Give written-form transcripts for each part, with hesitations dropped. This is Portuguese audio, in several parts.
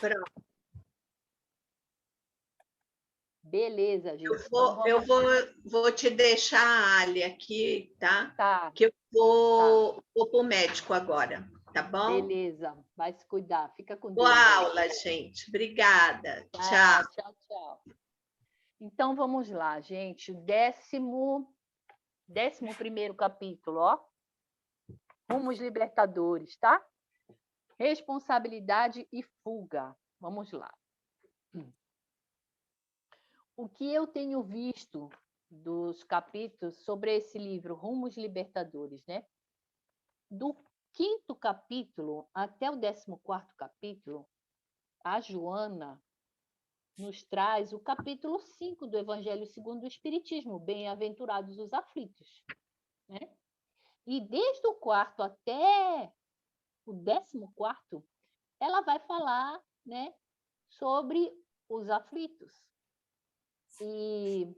Pronto. Beleza, gente. Eu vou te deixar a Ali aqui, tá? Tá, Que eu tá. vou para o médico agora, tá bom? Beleza. Vai se cuidar. Fica com Boa Deus aí. aula, gente. Obrigada. Tchau. Ah, tchau, tchau. Então, vamos lá, gente. Décimo primeiro capítulo, ó. Rumos libertadores, tá? Responsabilidade e fuga. Vamos lá. O que eu tenho visto dos capítulos sobre esse livro, Rumos Libertadores, né? Do 5º capítulo até o 14º capítulo, a Joana nos traz o capítulo 5 do Evangelho segundo o Espiritismo, Bem-aventurados os aflitos, né? E desde o 4º até o 14º, ela vai falar, né, sobre os aflitos. E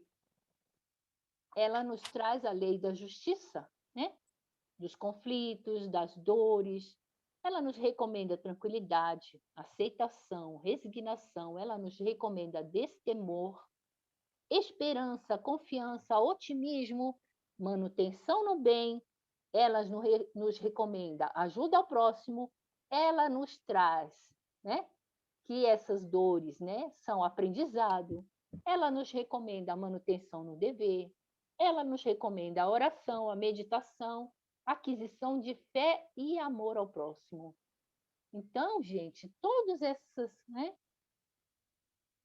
ela nos traz a lei da justiça, né? Dos conflitos, das dores. Ela nos recomenda tranquilidade, aceitação, resignação. Ela nos recomenda destemor, esperança, confiança, otimismo, manutenção no bem. Ela nos recomenda ajuda ao próximo. Ela nos traz, né, que essas dores, né, são aprendizado. Ela nos recomenda a manutenção no dever. Ela nos recomenda a oração, a meditação, aquisição de fé e amor ao próximo. Então, gente, todas essas, né,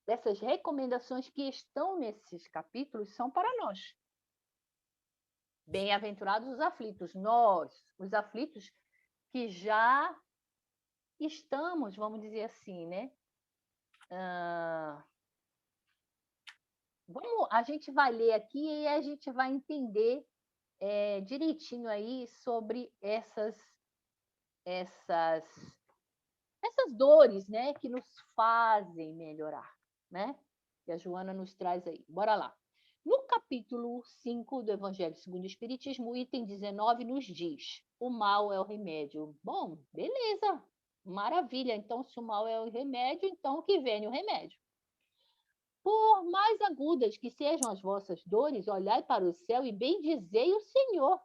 essas recomendações que estão nesses capítulos são para nós. Bem-aventurados os aflitos, nós, os aflitos que já estamos, vamos dizer assim, né? A gente vai ler aqui e a gente vai entender direitinho aí sobre essas dores, né, que nos fazem melhorar, né? Que a Joana nos traz aí. Bora lá. No capítulo 5 do Evangelho segundo o Espiritismo, o item 19 nos diz: o mal é o remédio. Bom, beleza, maravilha. Então, se o mal é o remédio, então que venha o remédio. Por mais agudas que sejam as vossas dores, olhai para o céu e bendizei o Senhor.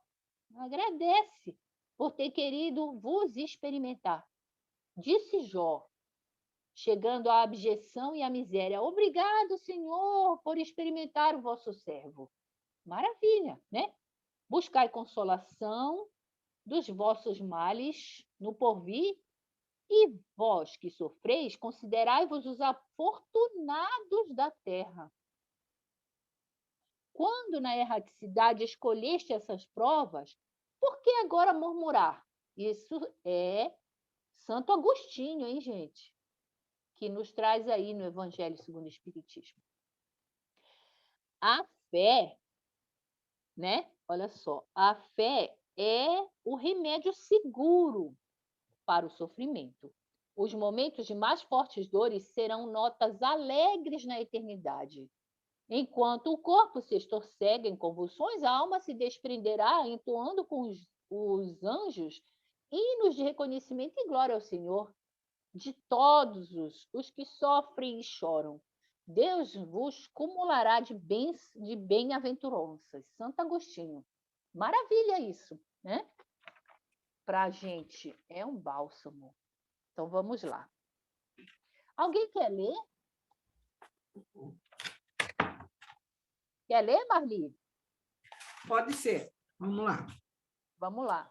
Agradece por ter querido vos experimentar. Disse Jó, chegando à abjeção e à miséria: obrigado, Senhor, por experimentar o vosso servo. Maravilha, né? Buscai consolação dos vossos males no porvir, e vós que sofreis, considerai-vos os afortunados da terra. Quando na erraticidade escolheste essas provas, por que agora murmurar? Isso é Santo Agostinho, hein, gente? Que nos traz aí no Evangelho segundo o Espiritismo. A fé, né? Olha só, a fé é o remédio seguro para o sofrimento. Os momentos de mais fortes dores serão notas alegres na eternidade. Enquanto o corpo se estorcega em convulsões, a alma se desprenderá, entoando com os anjos hinos de reconhecimento e glória ao Senhor. De todos os que sofrem e choram, Deus vos cumulará de bem-aventuranças. Santo Agostinho. Maravilha isso, né? Para a gente é um bálsamo. Então vamos lá. Alguém quer ler? Quer ler, Marli? Pode ser. Vamos lá. Vamos lá.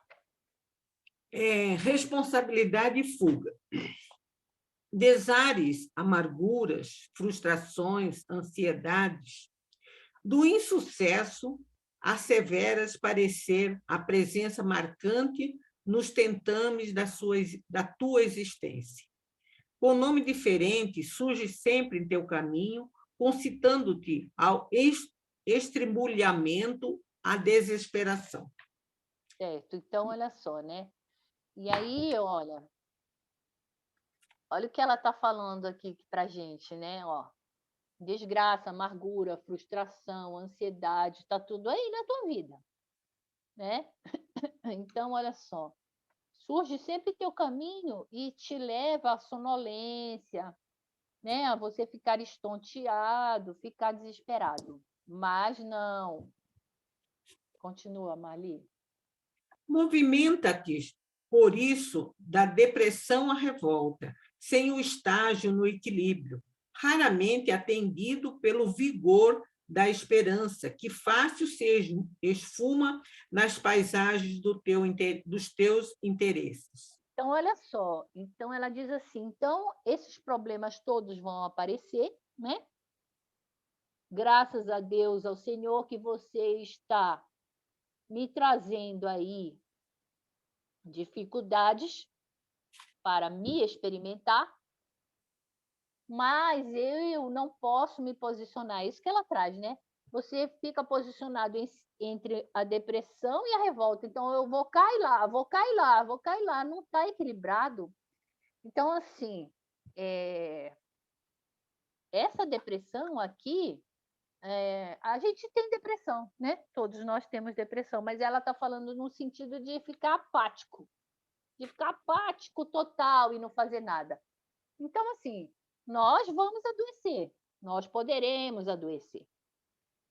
Responsabilidade e fuga. Desares, amarguras, frustrações, ansiedades. Do insucesso, asseveras parecer a presença marcante nos tentames da tua existência. Com nome diferente, surge sempre em teu caminho, concitando-te ao estribulhamento, à desesperação. Certo, então olha só, né? E aí, olha o que ela está falando aqui para a gente, né? Ó, desgraça, amargura, frustração, ansiedade, está tudo aí na tua vida, né? Então, olha só, surge sempre teu caminho e te leva à sonolência, né? A você ficar estonteado, ficar desesperado. Mas não. Continua, Marli. Movimenta-te, por isso, da depressão à revolta, sem o estágio no equilíbrio, raramente atendido pelo vigor da esperança, que fácil se esfuma nas paisagens dos teus interesses. Então, olha só. Então, ela diz assim, então, esses problemas todos vão aparecer, né? Graças a Deus, ao Senhor, que você está me trazendo aí dificuldades para me experimentar, mas eu não posso me posicionar. Isso que ela traz, né? Você fica posicionado entre a depressão e a revolta. Então, eu vou cair lá, vou cair lá, vou cair lá. Não está equilibrado. Então, assim, essa depressão aqui, a gente tem depressão, né? Todos nós temos depressão, mas ela está falando no sentido de ficar apático total e não fazer nada. Então, assim, nós vamos adoecer, nós poderemos adoecer,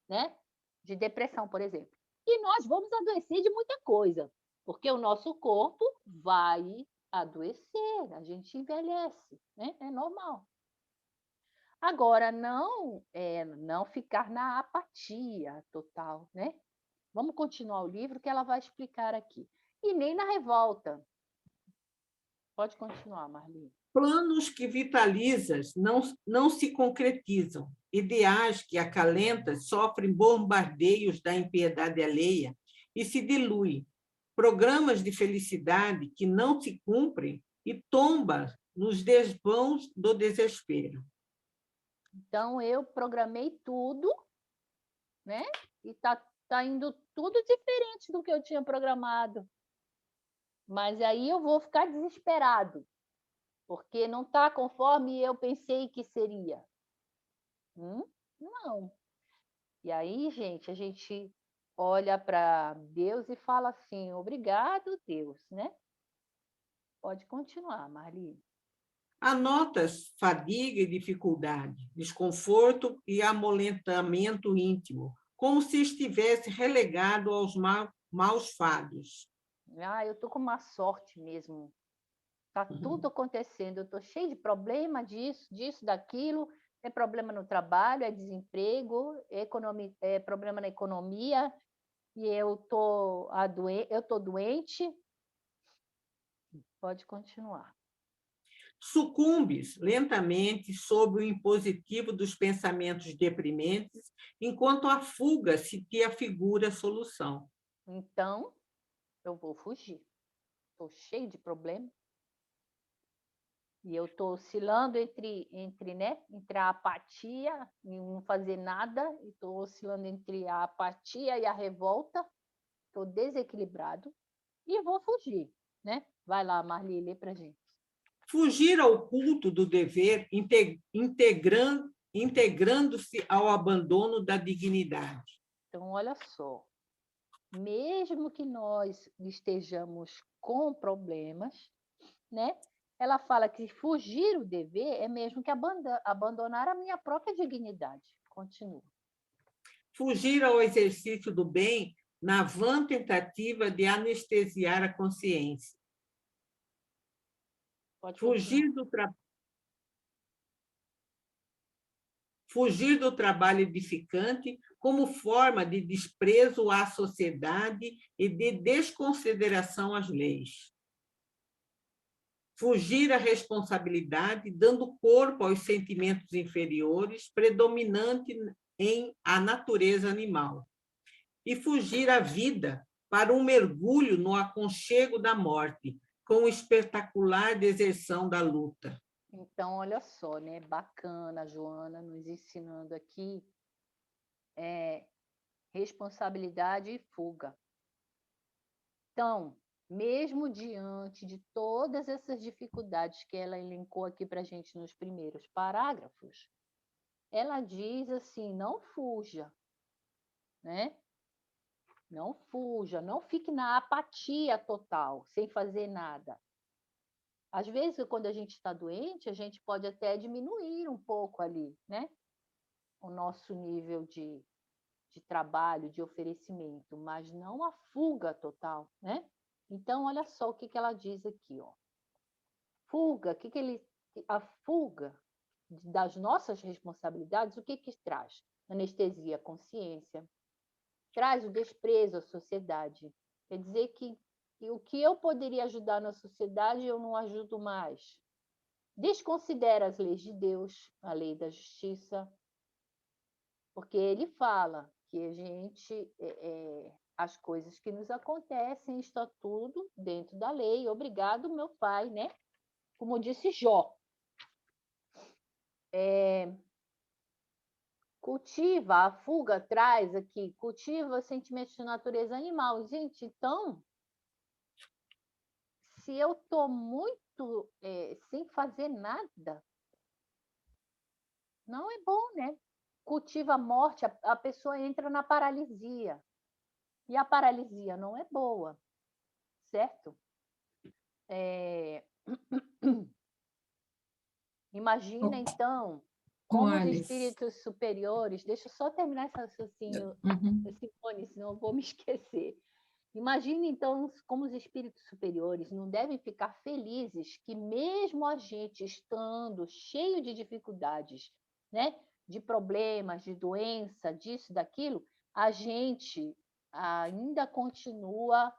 né? De depressão, por exemplo. E nós vamos adoecer de muita coisa, porque o nosso corpo vai adoecer, a gente envelhece, né? É normal. Agora, não ficar na apatia total, né? Vamos continuar o livro que ela vai explicar aqui. E nem na revolta. Pode continuar, Marli. Planos que vitalizas não se concretizam. Ideais que acalentas sofrem bombardeios da impiedade alheia e se diluem. Programas de felicidade que não se cumprem e tombam nos desvãos do desespero. Então, eu programei tudo, né? E tá indo tudo diferente do que eu tinha programado. Mas aí eu vou ficar desesperado, porque não está conforme eu pensei que seria. Não. E aí, gente, a gente olha para Deus e fala assim, obrigado, Deus, né? Pode continuar, Marli. Anotas fadiga e dificuldade, desconforto e amolentamento íntimo, como se estivesse relegado aos maus fados. Eu tô com uma sorte mesmo. Tá tudo acontecendo. Eu tô cheio de problema disso, daquilo. É problema no trabalho, é desemprego, é problema na economia. E eu tô doente. Pode continuar. Sucumbes lentamente sob o impositivo dos pensamentos deprimentes, enquanto a fuga se te afigura a solução. Então, eu vou fugir. Estou cheio de problema. E eu estou oscilando entre a apatia e não fazer nada, e estou oscilando entre a apatia e a revolta. Estou desequilibrado e vou fugir, né? Vai lá, Marli, lê para gente. Fugir ao culto do dever, integrando-se ao abandono da dignidade. Então, olha só. Mesmo que nós estejamos com problemas, né? Ela fala que fugir o dever é mesmo que abandonar a minha própria dignidade. Continua. Fugir ao exercício do bem na vã tentativa de anestesiar a consciência. Fugir do trabalho edificante como forma de desprezo à sociedade e de desconsideração às leis. Fugir à responsabilidade, dando corpo aos sentimentos inferiores, predominante em a natureza animal. E fugir à vida para um mergulho no aconchego da morte, com espetacular deserção da luta. Então, olha só, né? Bacana, a Joana nos ensinando aqui responsabilidade e fuga. Então, mesmo diante de todas essas dificuldades que ela elencou aqui para a gente nos primeiros parágrafos, ela diz assim, não fuja, né? Não fuja, não fique na apatia total, sem fazer nada. Às vezes, quando a gente está doente, a gente pode até diminuir um pouco ali, né? O nosso nível de trabalho, de oferecimento, mas não a fuga total, né? Então, olha só o que ela diz aqui, ó. Fuga, a fuga das nossas responsabilidades, o que traz? Anestesia à consciência, traz o desprezo à sociedade. Quer dizer que o que eu poderia ajudar na sociedade, eu não ajudo mais. Desconsidera as leis de Deus, a lei da justiça, porque ele fala que a gente, as coisas que nos acontecem, está tudo dentro da lei. Obrigado, meu pai, né? Como disse Jó. Cultiva, a fuga traz aqui, cultiva sentimentos de natureza animal. Gente, então, se eu estou muito sem fazer nada, não é bom, né? Cultiva a morte, a pessoa entra na paralisia. E a paralisia não é boa, certo? Imagina, então, como os Alice. espíritos superiores... Deixa eu só terminar esse raciocínio, Simone, senão eu vou me esquecer. Imagine, então, como os espíritos superiores não devem ficar felizes que mesmo a gente estando cheio de dificuldades, né, de problemas, de doença, disso, daquilo, a gente ainda continua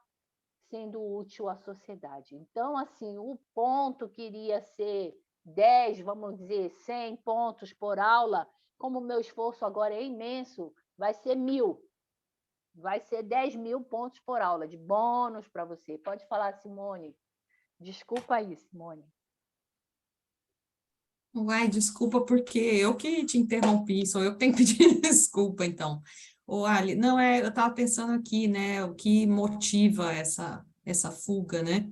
sendo útil à sociedade. Então, assim, o ponto queria ser 10, vamos dizer, 100 pontos por aula, como o meu esforço agora é imenso, vai ser 1.000. Vai ser 10.000 pontos por aula de bônus para você. Pode falar, Simone. Desculpa aí, Simone. Uai, desculpa, porque eu que te interrompi, sou eu que tenho que pedir desculpa, então. Ô, Ali, não é, eu estava pensando aqui, né, o que motiva essa fuga, né?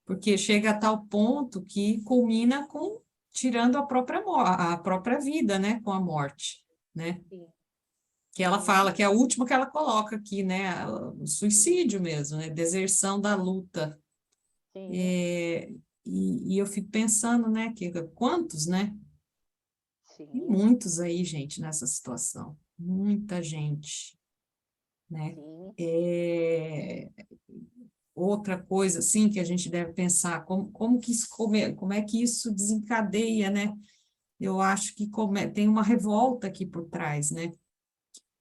Porque chega a tal ponto que culmina com tirando a própria vida, né, com a morte, né? Sim. Que ela fala que é a última que ela coloca aqui, né, o suicídio mesmo, né, deserção da luta. Sim. E eu fico pensando, né, que quantos, né? Sim. E muitos aí, gente, nessa situação. Muita gente, né? Sim. Outra coisa, assim, que a gente deve pensar, como é que isso desencadeia, né? Eu acho que tem uma revolta aqui por trás, né?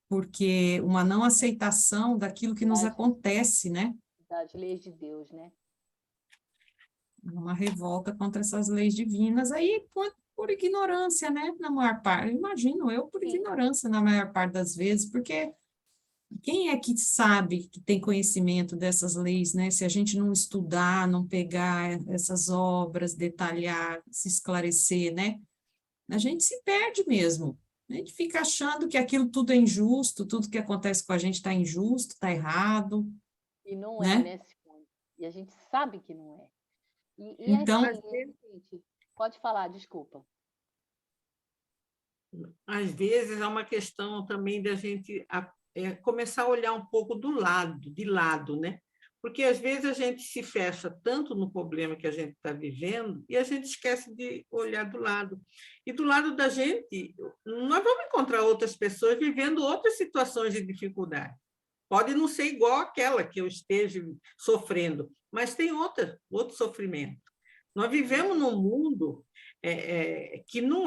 Porque uma não aceitação daquilo que nos acontece, né? Das leis de Deus, né? Uma revolta contra essas leis divinas, aí por ignorância, né? Na maior parte, imagino eu, por ignorância na maior parte das vezes, porque quem é que sabe, que tem conhecimento dessas leis, né? Se a gente não estudar, não pegar essas obras, detalhar, se esclarecer, né? A gente se perde mesmo. A gente fica achando que aquilo tudo é injusto, tudo que acontece com a gente está injusto, está errado, E não é, né? né, Simone? E a gente sabe que não é. E Então, assim, gente, pode falar, desculpa. Às vezes é uma questão também da gente começar a olhar um pouco de lado, né? Porque às vezes a gente se fecha tanto no problema que a gente está vivendo e a gente esquece de olhar do lado. E do lado da gente, nós vamos encontrar outras pessoas vivendo outras situações de dificuldade. Pode não ser igual àquela que eu esteja sofrendo, mas tem outro sofrimento. Nós vivemos num mundo que não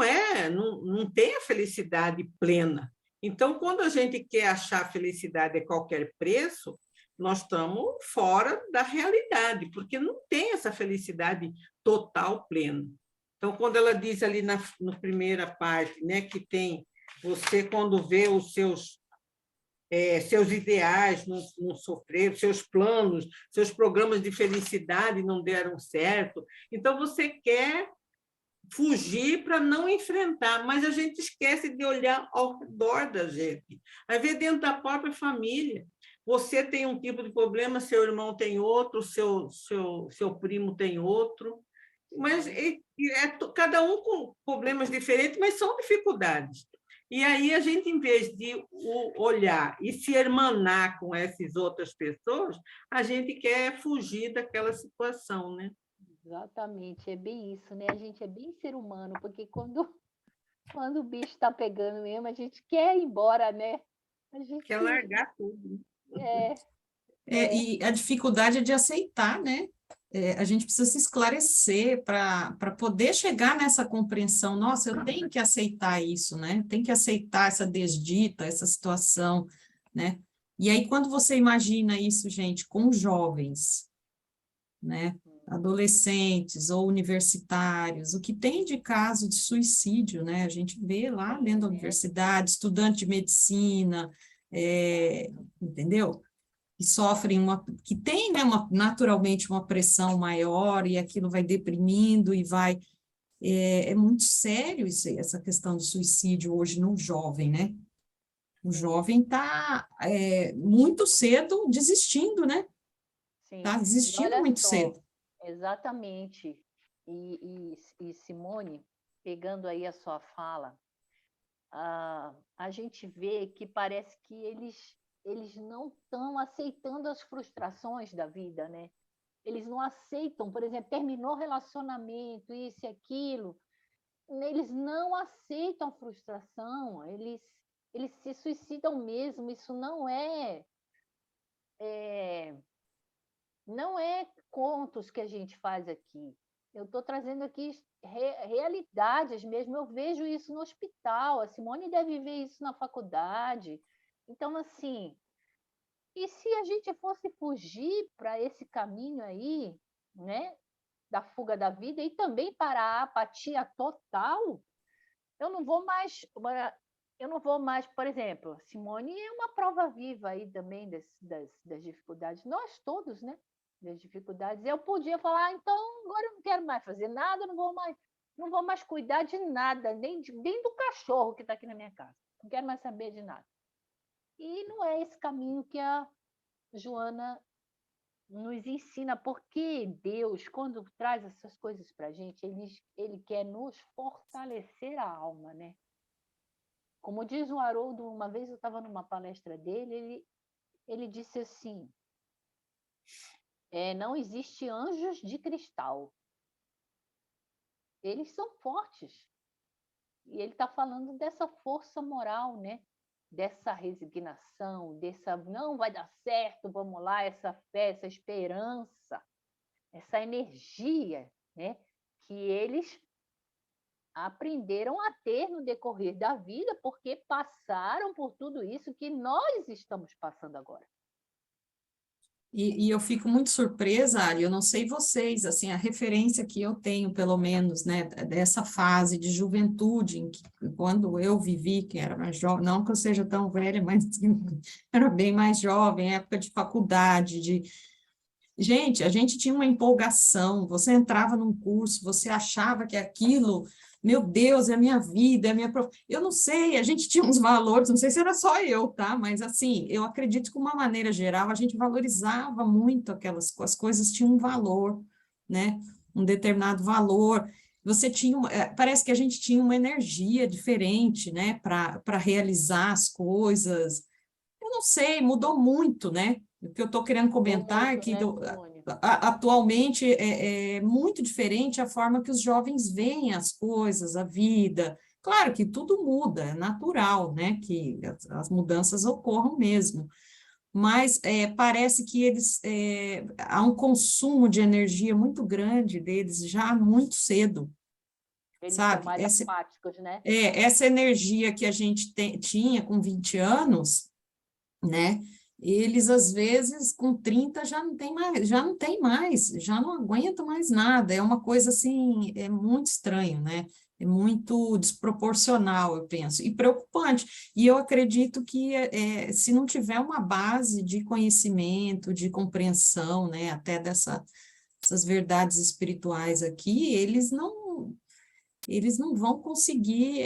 tem a felicidade plena. Então, quando a gente quer achar a felicidade a qualquer preço, nós estamos fora da realidade, porque não tem essa felicidade total, plena. Então, quando ela diz ali na primeira parte, né, que tem você, quando vê os seus ideais não sofreram, seus planos, seus programas de felicidade não deram certo. Então, você quer fugir para não enfrentar, mas a gente esquece de olhar ao redor da gente. Às vezes, dentro da própria família, você tem um tipo de problema, seu irmão tem outro, seu primo tem outro, mas cada um com problemas diferentes, mas são dificuldades. E aí a gente, em vez de olhar e se hermanar com essas outras pessoas, a gente quer fugir daquela situação, né? Exatamente, é bem isso, né? A gente é bem ser humano, porque quando o bicho está pegando mesmo, a gente quer ir embora, né? A gente Quer largar tudo. é, E a dificuldade é de aceitar, né? A gente precisa se esclarecer para poder chegar nessa compreensão. Nossa, eu tenho que aceitar isso, né? Tenho que aceitar essa desdita, essa situação, né? E aí, quando você imagina isso, gente, com jovens, né? Adolescentes ou universitários, o que tem de caso de suicídio, né? A gente vê lá dentro da universidade, estudante de medicina, entendeu? Que sofrem que tem, né, naturalmente uma pressão maior e aquilo vai deprimindo e vai... É muito sério essa questão do suicídio hoje no jovem, né? O jovem está muito cedo desistindo, né? sim. Está E desistindo olha muito só, cedo. exatamente. E Simone, pegando aí a sua fala, a gente vê que parece que eles não estão aceitando as frustrações da vida, né? Eles não aceitam, por exemplo, terminou o relacionamento, isso e aquilo, eles não aceitam a frustração, eles se suicidam mesmo, isso não é contos que a gente faz aqui. Eu estou trazendo aqui realidades mesmo. Eu vejo isso no hospital. A Simone deve ver isso na faculdade. Então, assim, e se a gente fosse fugir para esse caminho aí, né, da fuga da vida e também para a apatia total, eu não vou mais, por exemplo, Simone é uma prova viva aí também das dificuldades, nós todos, né? Das dificuldades. Eu podia falar, então agora eu não quero mais fazer nada, não vou mais cuidar de nada, nem do cachorro que está aqui na minha casa. Não quero mais saber de nada. E não é esse caminho que a Joana nos ensina, porque Deus, quando traz essas coisas para a gente, ele quer nos fortalecer a alma, né? Como diz o Haroldo, uma vez eu estava numa palestra dele, ele disse assim, não existe anjos de cristal. Eles são fortes. E ele está falando dessa força moral, né? Dessa resignação, dessa não vai dar certo, vamos lá, essa fé, essa esperança, essa energia, né? Que eles aprenderam a ter no decorrer da vida, porque passaram por tudo isso que nós estamos passando agora. E eu fico muito surpresa, Ari, eu não sei vocês, assim, a referência que eu tenho, pelo menos, né, dessa fase de juventude, em que, quando eu vivi, que era mais jovem, não que eu seja tão velha, mas era bem mais jovem, época de faculdade, Gente, a gente tinha uma empolgação, você entrava num curso, você achava que aquilo, meu Deus, é a minha vida, é a minha... Eu não sei, a gente tinha uns valores, não sei se era só eu, tá? Mas, assim, eu acredito que, de uma maneira geral, a gente valorizava muito as coisas tinham um valor, né? Um determinado valor. Você tinha, parece que a gente tinha uma energia diferente, né? Para realizar as coisas. Eu não sei, mudou muito, né? O que eu estou querendo comentar é Muito, que né, Simone? atualmente é muito diferente a forma que os jovens veem as coisas, a vida. Claro que tudo muda, é natural, né? Que as mudanças ocorram mesmo. Mas parece que há um consumo de energia muito grande deles já muito cedo, Eles são sabe? mais apáticos, né? Essa energia que a gente tinha com 20 anos, né? Eles, às vezes, com 30 já não tem mais, já não aguentam mais nada. É uma coisa, assim, é muito estranho, né? É muito desproporcional, eu penso, e preocupante. E eu acredito que, se não tiver uma base de conhecimento, de compreensão, né, até dessas verdades espirituais aqui, eles não vão conseguir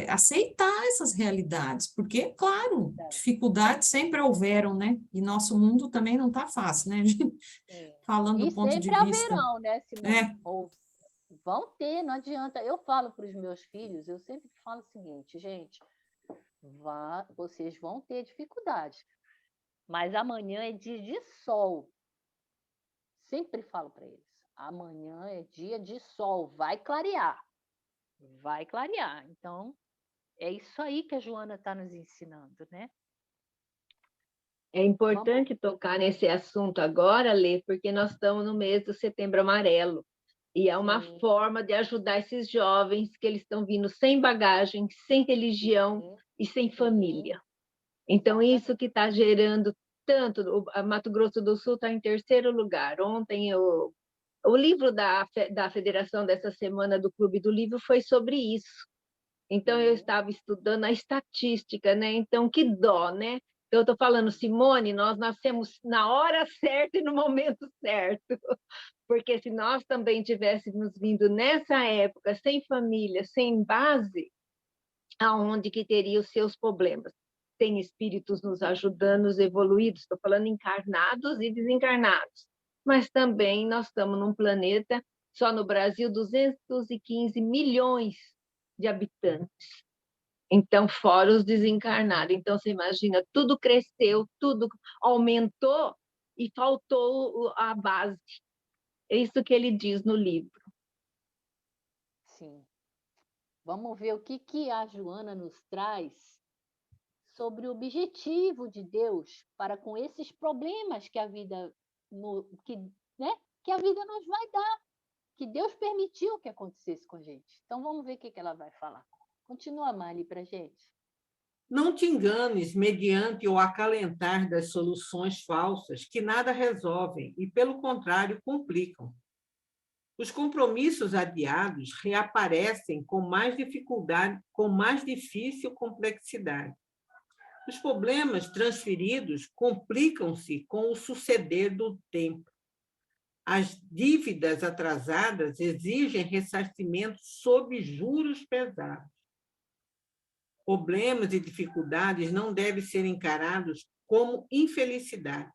aceitar essas realidades, porque, claro, dificuldades sempre houveram, né? E nosso mundo também não está fácil, né? Sim. Falando E do ponto de sempre vista. haverão, né, Simone? Ou vão ter, não adianta. Eu falo para os meus filhos, eu sempre falo o seguinte, gente, vocês vão ter dificuldade. Mas amanhã é dia de sol. Sempre falo para eles, amanhã é dia de sol, vai clarear. Vai clarear. Então, é isso aí que a Joana está nos ensinando, né? É importante tocar nesse assunto agora, Lê, porque nós estamos no mês do Setembro Amarelo. E é uma Sim. forma de ajudar esses jovens que eles estão vindo sem bagagem, sem religião e sem família. Então, isso que está gerando tanto. O Mato Grosso do Sul está em terceiro lugar. Ontem, o livro da federação dessa semana do Clube do Livro foi sobre isso. Então, eu estava estudando a estatística, né? Então, que dó, né? Eu estou falando, Simone, nós nascemos na hora certa e no momento certo. Porque se nós também tivéssemos vindo nessa época, sem família, sem base, aonde que teria os seus problemas? Tem espíritos nos ajudando, os evoluídos, estou falando encarnados e desencarnados. Mas também nós estamos num planeta, só no Brasil, 215 milhões de habitantes. Então, fora os desencarnados. Então, você imagina, tudo cresceu, tudo aumentou e faltou a base. É isso que ele diz no livro. Sim. Vamos ver o que a Joana nos traz sobre o objetivo de Deus para com esses problemas que a vida, que a vida nos vai dar, que Deus permitiu que acontecesse com a gente. Então, vamos ver o que ela vai falar. Continua, Marli, para a gente. Não te enganes mediante o acalentar das soluções falsas que nada resolvem e, pelo contrário, complicam. Os compromissos adiados reaparecem com mais dificuldade, com mais difícil complexidade. Os problemas transferidos complicam-se com o suceder do tempo. As dívidas atrasadas exigem ressarcimento sob juros pesados. Problemas e dificuldades não devem ser encarados como infelicidade.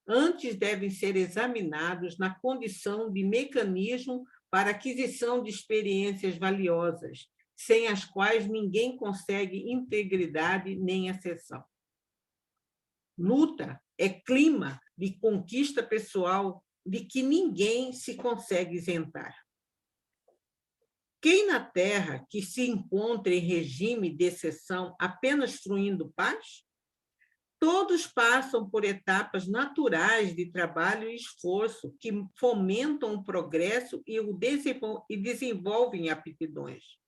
Antes devem ser examinados na condição de mecanismo para aquisição de experiências valiosas, sem as quais ninguém consegue integridade nem acessão. Luta é clima de conquista pessoal de que ninguém se consegue isentar. Quem na Terra que se encontra em regime de exceção apenas fruindo paz? Todos passam por etapas naturais de trabalho e esforço que fomentam o progresso e desenvolvem aptidões.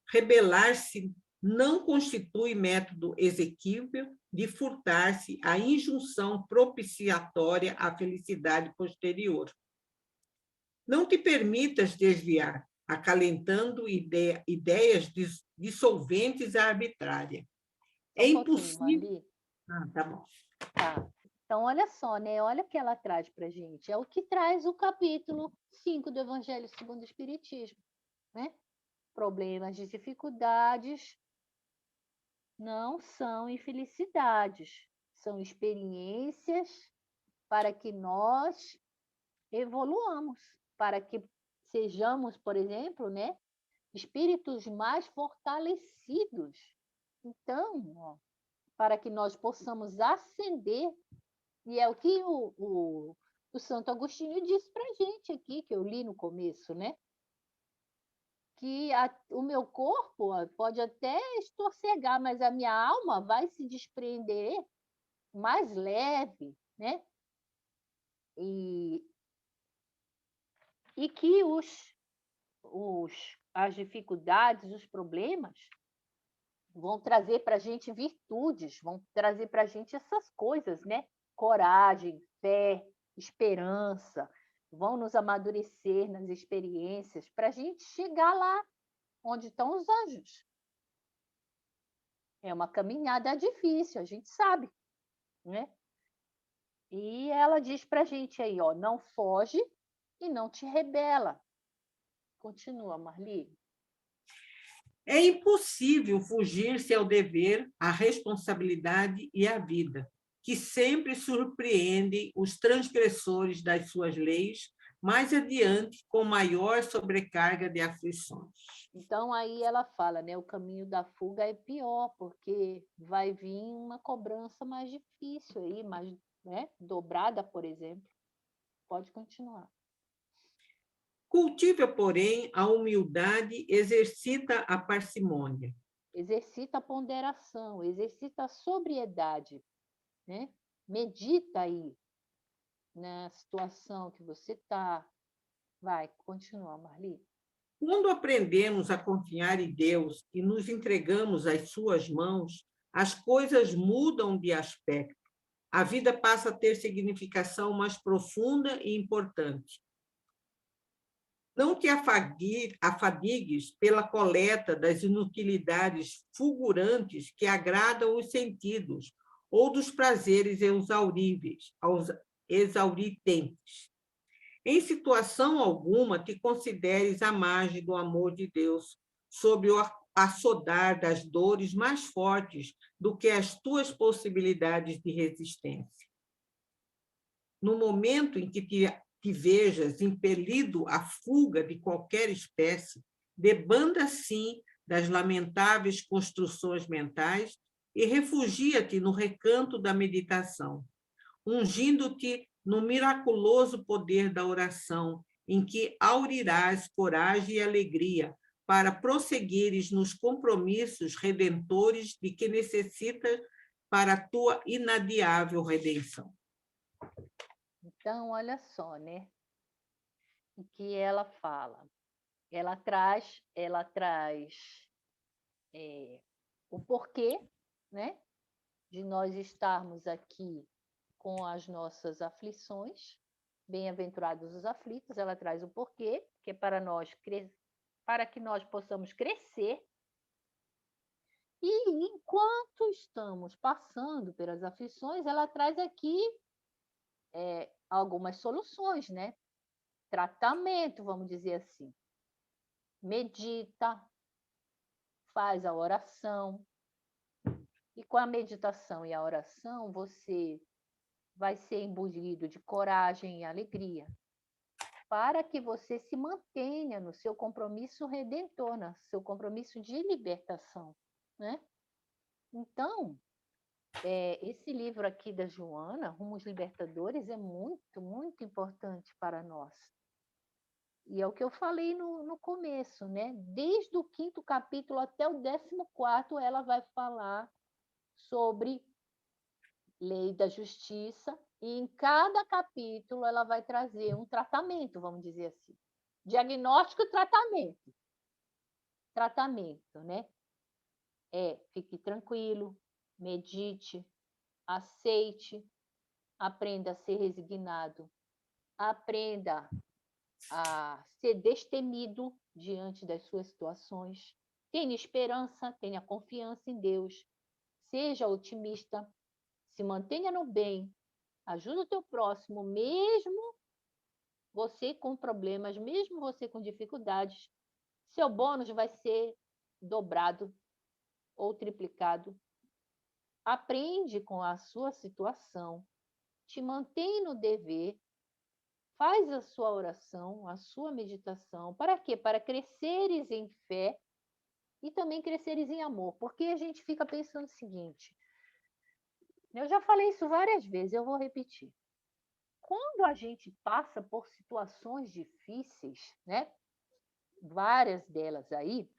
Rebelar-se não constitui método exequível de furtar-se à injunção propiciatória à felicidade posterior. Não te permitas desviar, acalentando ideias dissolventes à arbitrária. É impossível. Tá bom. Tá. Então, olha só, né? Olha o que ela traz para a gente. É o que traz o capítulo 5 do Evangelho segundo o Espiritismo, né? Problemas e dificuldades não são infelicidades, são experiências para que nós evoluamos, para que sejamos, por exemplo, né, espíritos mais fortalecidos. Então, ó, para que nós possamos ascender, e é o que o Santo Agostinho disse para a gente aqui, que eu li no começo, né? Que o meu corpo pode até estorcegar, mas a minha alma vai se desprender mais leve, né? E que as dificuldades, os problemas vão trazer para a gente virtudes, vão trazer para a gente essas coisas, né? Coragem, fé, esperança, vão nos amadurecer nas experiências para a gente chegar lá onde estão os anjos. É uma caminhada difícil, a gente sabe, né? E ela diz para a gente aí, ó, não foge e não te rebela. Continua, Marli. É impossível fugir-se ao dever, à responsabilidade e à vida, que sempre surpreendem os transgressores das suas leis, mais adiante com maior sobrecarga de aflições. Então, aí ela fala, né? O caminho da fuga é pior, porque vai vir uma cobrança mais difícil aí, mais, né? Dobrada, por exemplo. Pode continuar. Cultiva, porém, a humildade, exercita a parcimônia. Exercita a ponderação, exercita a sobriedade, né? Medita aí na situação que você está. Vai, continua, Marli. Quando aprendemos a confiar em Deus e nos entregamos às suas mãos, as coisas mudam de aspecto. A vida passa a ter significação mais profunda e importante. Não te afadigues pela coleta das inutilidades fulgurantes que agradam os sentidos, ou dos prazeres exauritentes. Em situação alguma te consideres à margem do amor de Deus, sob o assodar das dores mais fortes do que as tuas possibilidades de resistência. No momento em que te vejas impelido à fuga de qualquer espécie, debanda sim das lamentáveis construções mentais e refugia-te no recanto da meditação, ungindo-te no miraculoso poder da oração, em que aurirás coragem e alegria para prosseguires nos compromissos redentores de que necessitas para a tua inadiável redenção. Então, olha só, né? O que ela fala. Ela traz o porquê, né? De nós estarmos aqui com as nossas aflições. Bem-aventurados os aflitos. Ela traz o porquê, que é para que nós possamos crescer. E enquanto estamos passando pelas aflições, ela traz aqui algumas soluções, né? Tratamento, vamos dizer assim. Medita, faz a oração. E com a meditação e a oração, você vai ser imbuído de coragem e alegria, para que você se mantenha no seu compromisso redentor, no seu compromisso de libertação, né? Então, esse livro aqui da Joana, Rumos Libertadores, é muito, muito importante para nós. E é o que eu falei no começo, né? Desde o 5º capítulo até o 14º, ela vai falar sobre lei da justiça, e em cada capítulo ela vai trazer um tratamento, vamos dizer assim. Diagnóstico e tratamento. Tratamento, né? Fique tranquilo, medite, aceite, aprenda a ser resignado, aprenda a ser destemido diante das suas situações. Tenha esperança, tenha confiança em Deus, seja otimista, se mantenha no bem, ajuda o teu próximo, mesmo você com problemas, mesmo você com dificuldades, seu bônus vai ser dobrado ou triplicado. Aprende com a sua situação, te mantém no dever, faz a sua oração, a sua meditação. Para quê? Para cresceres em fé e também cresceres em amor. Porque a gente fica pensando o seguinte, eu já falei isso várias vezes, eu vou repetir. Quando a gente passa por situações difíceis, né? Várias delas aí,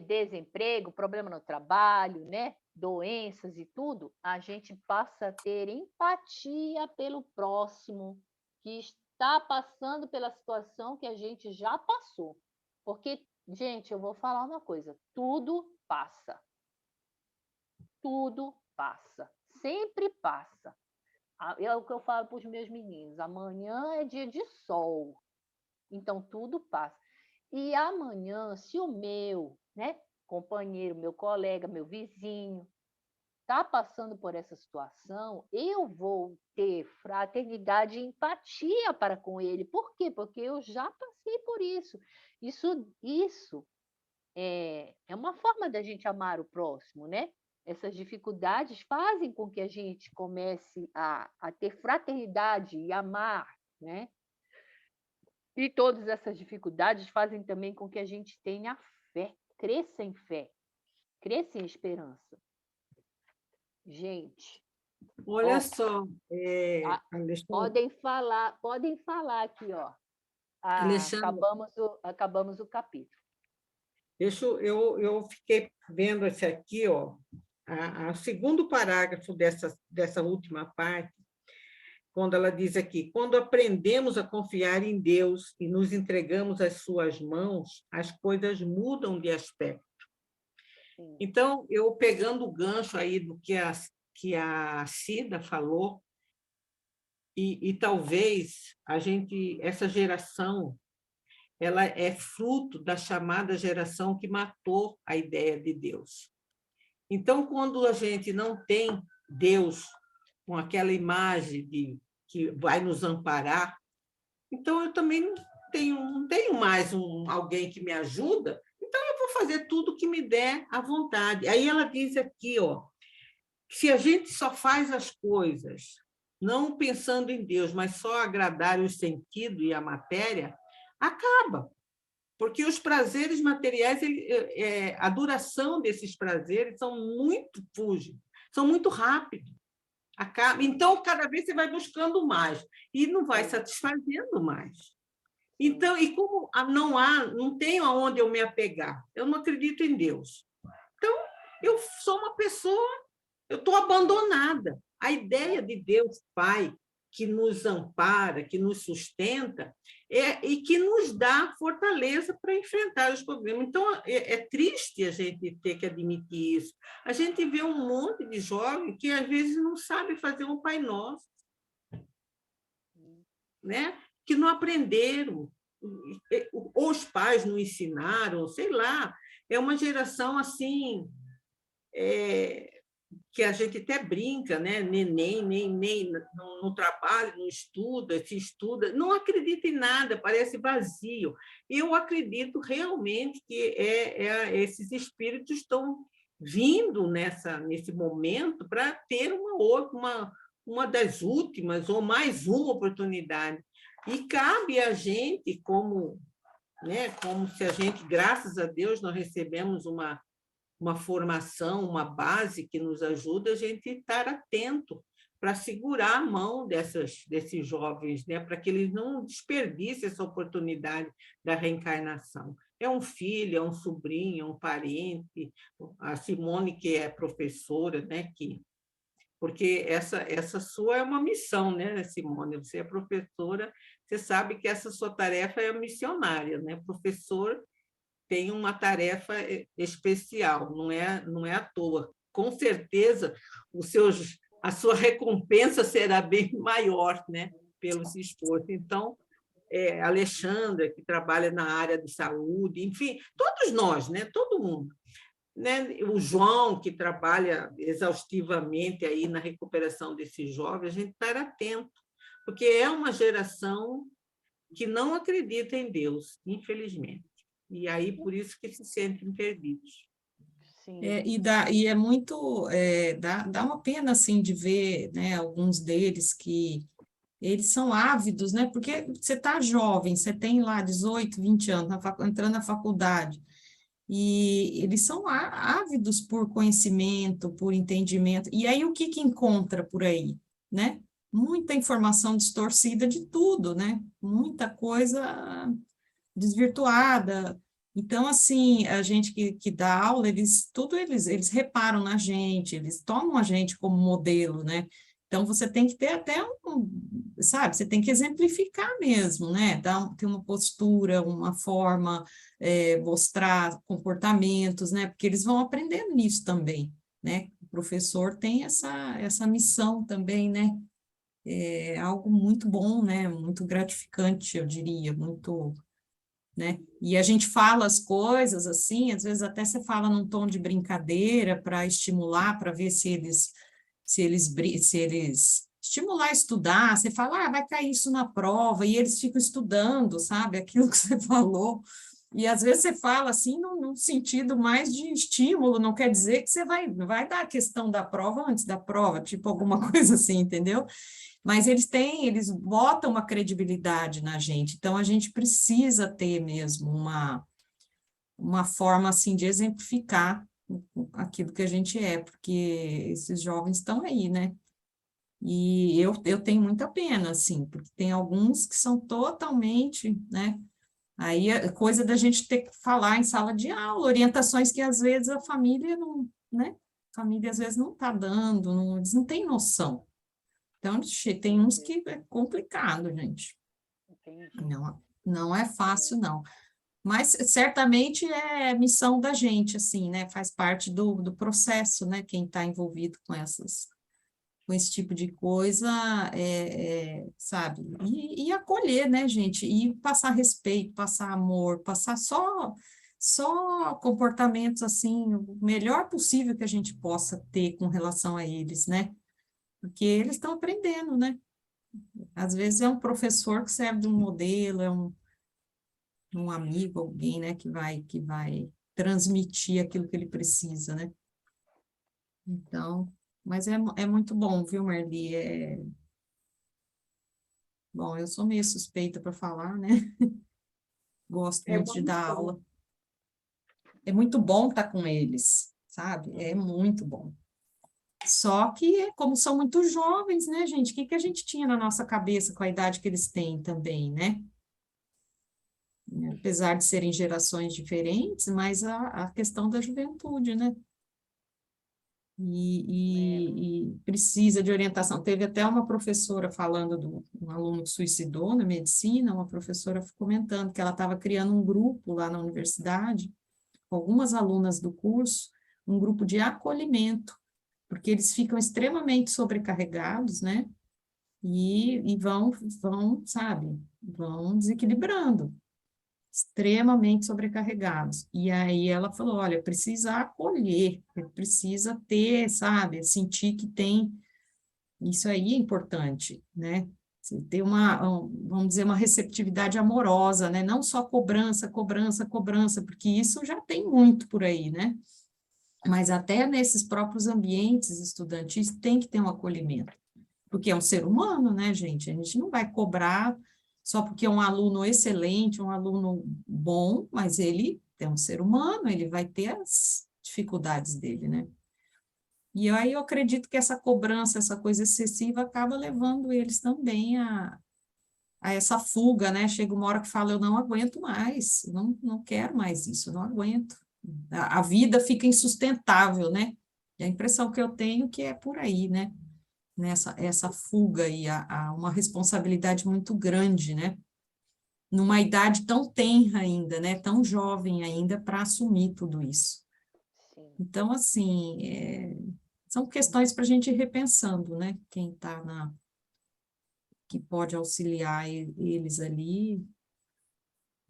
desemprego, problema no trabalho, né? Doenças e tudo, a gente passa a ter empatia pelo próximo que está passando pela situação que a gente já passou. Porque, gente, eu vou falar uma coisa, tudo passa. Tudo passa. Sempre passa. É o que eu falo para os meus meninos, amanhã é dia de sol, então tudo passa. E amanhã, se o meu, né, companheiro, meu colega, meu vizinho, está passando por essa situação, eu vou ter fraternidade e empatia para com ele. Por quê? Porque eu já passei por isso. Isso é uma forma da gente amar o próximo, né? Essas dificuldades fazem com que a gente comece a ter fraternidade e amar né? E todas essas dificuldades fazem também com que a gente tenha fé, cresça em fé, cresça em esperança. Gente, Olha ó, só, podem falar aqui, ó. Alexandre, Acabamos o capítulo. eu fiquei vendo esse aqui, ó, o segundo parágrafo dessa última parte, quando ela diz aqui: quando aprendemos a confiar em Deus e nos entregamos às suas mãos, as coisas mudam de aspecto. Sim. Então, eu pegando o gancho aí do que a Cida falou, e talvez essa geração, ela é fruto da chamada geração que matou a ideia de Deus. Então, quando a gente não tem Deus com aquela imagem que vai nos amparar, então eu também não tenho mais alguém que me ajuda, então eu vou fazer tudo que me der à vontade. Aí ela diz aqui, ó, se a gente só faz as coisas não pensando em Deus, mas só agradar o sentido e a matéria, acaba. Porque os prazeres materiais, a duração desses prazeres são muito fúgeis, são muito rápidos. Então, cada vez você vai buscando mais e não vai satisfazendo mais. Então, e como não tenho aonde eu me apegar, eu não acredito em Deus. Então, eu sou uma pessoa, eu estou abandonada. A ideia de Deus Pai, que nos ampara, que nos sustenta, e que nos dá fortaleza para enfrentar os problemas. Então, é triste a gente ter que admitir isso. A gente vê um monte de jovens que, às vezes, não sabe fazer um Pai Nosso, né? Que não aprenderam, ou os pais não ensinaram, sei lá. É uma geração assim... que a gente até brinca, né? Neném, nem não trabalha, não estuda, se estuda, não acredita em nada, parece vazio. Eu acredito realmente que esses espíritos estão vindo nesse momento para ter uma das últimas ou mais uma oportunidade. E cabe a gente, como se a gente, graças a Deus, nós recebemos uma formação, uma base que nos ajuda a gente estar atento para segurar a mão desses jovens, né? Para que eles não desperdicem essa oportunidade da reencarnação. É um filho, é um sobrinho, é um parente. A Simone, que é professora, né? Porque essa sua é uma missão, né, Simone? Você é professora, você sabe que essa sua tarefa é missionária, né? Professor tem uma tarefa especial, não é à toa. Com certeza, a sua recompensa será bem maior, né, pelo seu esforço. Então, a Alexandra, que trabalha na área de saúde, enfim, todos nós, né, todo mundo. Né? O João, que trabalha exaustivamente aí na recuperação desses jovens, a gente está atento, porque é uma geração que não acredita em Deus, infelizmente. E aí, por isso que se sentem perdidos. Sim. E é muito... dá uma pena, assim, de ver, né, alguns deles que eles são ávidos, né? Porque você está jovem, você tem lá 18, 20 anos, entrando na faculdade, e eles são ávidos por conhecimento, por entendimento. E aí, o que encontra por aí, né? Muita informação distorcida de tudo, né? Muita coisa desvirtuada. Então, assim, a gente que dá aula, eles reparam na gente, eles tomam a gente como modelo, né? Então, você tem que ter até sabe, você tem que exemplificar mesmo, né? Ter uma postura, uma forma, mostrar comportamentos, né? Porque eles vão aprendendo nisso também, né? O professor tem essa missão também, né? É algo muito bom, né? Muito gratificante, eu diria, muito... né? E a gente fala as coisas assim, às vezes até você fala num tom de brincadeira para estimular, para ver se eles estimular a estudar, você fala, vai cair isso na prova, e eles ficam estudando, sabe? Aquilo que você falou, E às vezes você fala assim num sentido mais de estímulo, não quer dizer que você vai dar a questão da prova antes da prova, tipo alguma coisa assim, entendeu? Mas eles botam uma credibilidade na gente, então a gente precisa ter mesmo uma forma assim de exemplificar aquilo que a gente é, porque esses jovens estão aí, né? E eu tenho muita pena, assim, porque tem alguns que são totalmente, né? Aí é coisa da gente ter que falar em sala de aula, orientações que às vezes a família não, né? A família às vezes não está dando, eles não têm noção. Então, tem uns que é complicado, gente. Entendi. Não é fácil, não. Mas certamente é missão da gente, assim, né? Faz parte do processo, né? Quem está envolvido com esse tipo de coisa, sabe? E acolher, né, gente? E passar respeito, passar amor, passar só comportamentos, assim, o melhor possível que a gente possa ter com relação a eles, né? Porque eles estão aprendendo, né? Às vezes é um professor que serve de um modelo, é um amigo, alguém, né, que vai transmitir aquilo que ele precisa, né? Então, mas é muito bom, viu, Marli? Bom, eu sou meio suspeita para falar, né? Gosto É muito de muito dar bom. aula. É muito bom estar com eles, sabe? É muito bom. Só que, como são muito jovens, né, gente? O que a gente tinha na nossa cabeça com a idade que eles têm também, né? Apesar de serem gerações diferentes, mas a questão da juventude, né? E precisa de orientação. Teve até uma professora falando um aluno que suicidou na medicina, uma professora comentando que ela estava criando um grupo lá na universidade, com algumas alunas do curso, um grupo de acolhimento, porque eles ficam extremamente sobrecarregados, né? E vão, sabe, vão desequilibrando, extremamente sobrecarregados. E aí ela falou, olha, precisa acolher, precisa ter, sabe, sentir que tem, isso aí é importante, né? Ter vamos dizer, uma receptividade amorosa, né? Não só cobrança, cobrança, cobrança, porque isso já tem muito por aí, né? Mas até nesses próprios ambientes estudantis tem que ter um acolhimento, porque é um ser humano, né, gente? A gente não vai cobrar só porque é um aluno excelente, um aluno bom, mas ele é um ser humano, ele vai ter as dificuldades dele, né? E aí eu acredito que essa cobrança, essa coisa excessiva, acaba levando eles também a essa fuga, né? Chega uma hora que fala, eu não aguento mais, não quero mais isso, eu não aguento. A vida fica insustentável, né? E a impressão que eu tenho é que é por aí, né? Essa fuga e a uma responsabilidade muito grande, né? Numa idade tão tenra ainda, né? Tão jovem ainda para assumir tudo isso. Sim. Então, assim, são questões para a gente ir repensando, né? Quem está que pode auxiliar eles ali,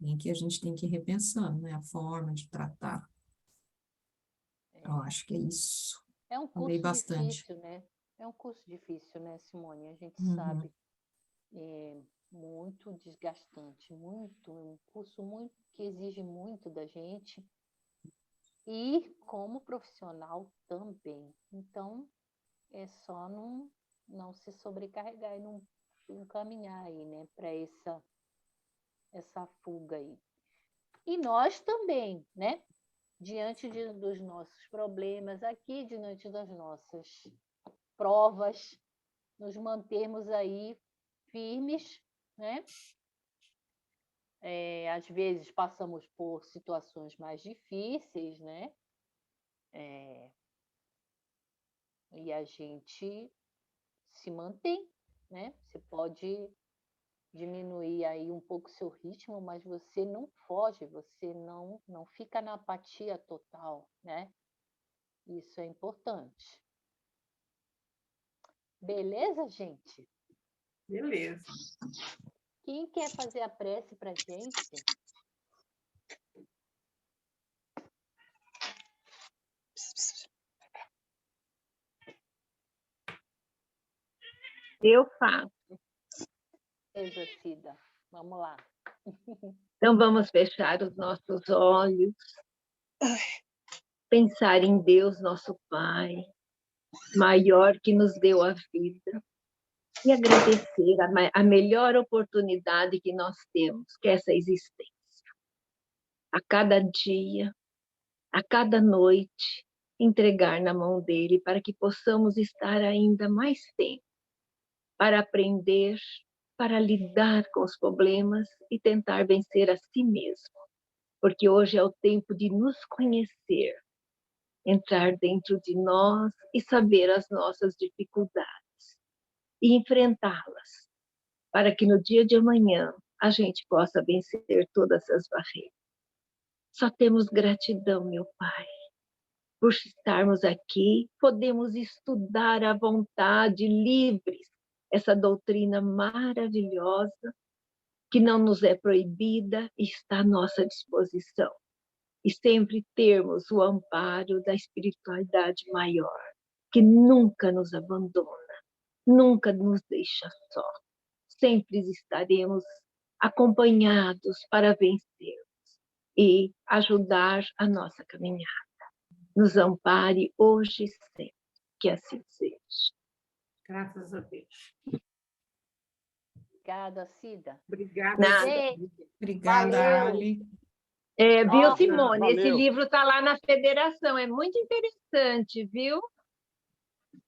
em que a gente tem que ir repensando, né? A forma de tratar. Eu acho que é isso. É um Falei curso bastante. difícil, né? É um curso difícil, né, Simone? A gente Uhum. sabe. É muito desgastante, um curso muito que exige muito da gente e como profissional também. Então, é só não se sobrecarregar e não caminhar aí, né, para essa fuga aí. E nós também, né? Diante dos nossos problemas aqui, diante das nossas provas, nos mantermos aí firmes, né? Às vezes passamos por situações mais difíceis, né? E a gente se mantém, né? Você pode diminuir aí um pouco o seu ritmo, mas você não foge, você não fica na apatia total, né? Isso é importante. Beleza, gente? Beleza. Quem quer fazer a prece para a gente? Eu faço. Exercida. Vamos lá. Então, vamos fechar os nossos olhos, pensar em Deus, nosso Pai, maior que nos deu a vida, e agradecer a melhor oportunidade que nós temos, que é essa existência. A cada dia, a cada noite, entregar na mão dele para que possamos estar ainda mais tempo para aprender, para lidar com os problemas e tentar vencer a si mesmo. Porque hoje é o tempo de nos conhecer, entrar dentro de nós e saber as nossas dificuldades e enfrentá-las, para que no dia de amanhã a gente possa vencer todas as barreiras. Só temos gratidão, meu Pai, por estarmos aqui, podemos estudar à vontade, livres, essa doutrina maravilhosa, que não nos é proibida e está à nossa disposição. E sempre termos o amparo da espiritualidade maior, que nunca nos abandona, nunca nos deixa só. Sempre estaremos acompanhados para vencer e ajudar a nossa caminhada. Nos ampare hoje e sempre, que assim seja. Graças a Deus. Obrigada, Cida. Obrigada. Nada. Gente, Obrigada, valeu. Ali. Viu, Ó, Simone? valeu. Esse livro está lá na federação, é muito interessante, viu?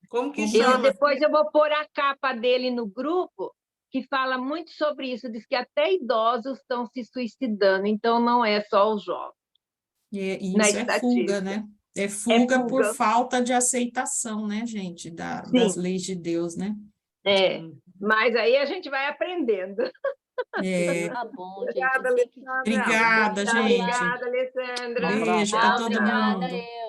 Como que Eu chama? Depois eu vou pôr a capa dele no grupo, que fala muito sobre isso, diz que até idosos estão se suicidando, então não é só os jovens. E Na isso é fuga, estatística. né? É fuga por fuga. falta de aceitação, né, gente, das leis de Deus, né? Mas aí a gente vai aprendendo. Tá bom, gente. Obrigada, Eu tenho que... Alessandra. Obrigada, gente. Obrigada, Alessandra. Beijo para Tchau, todo obrigada mundo. eu.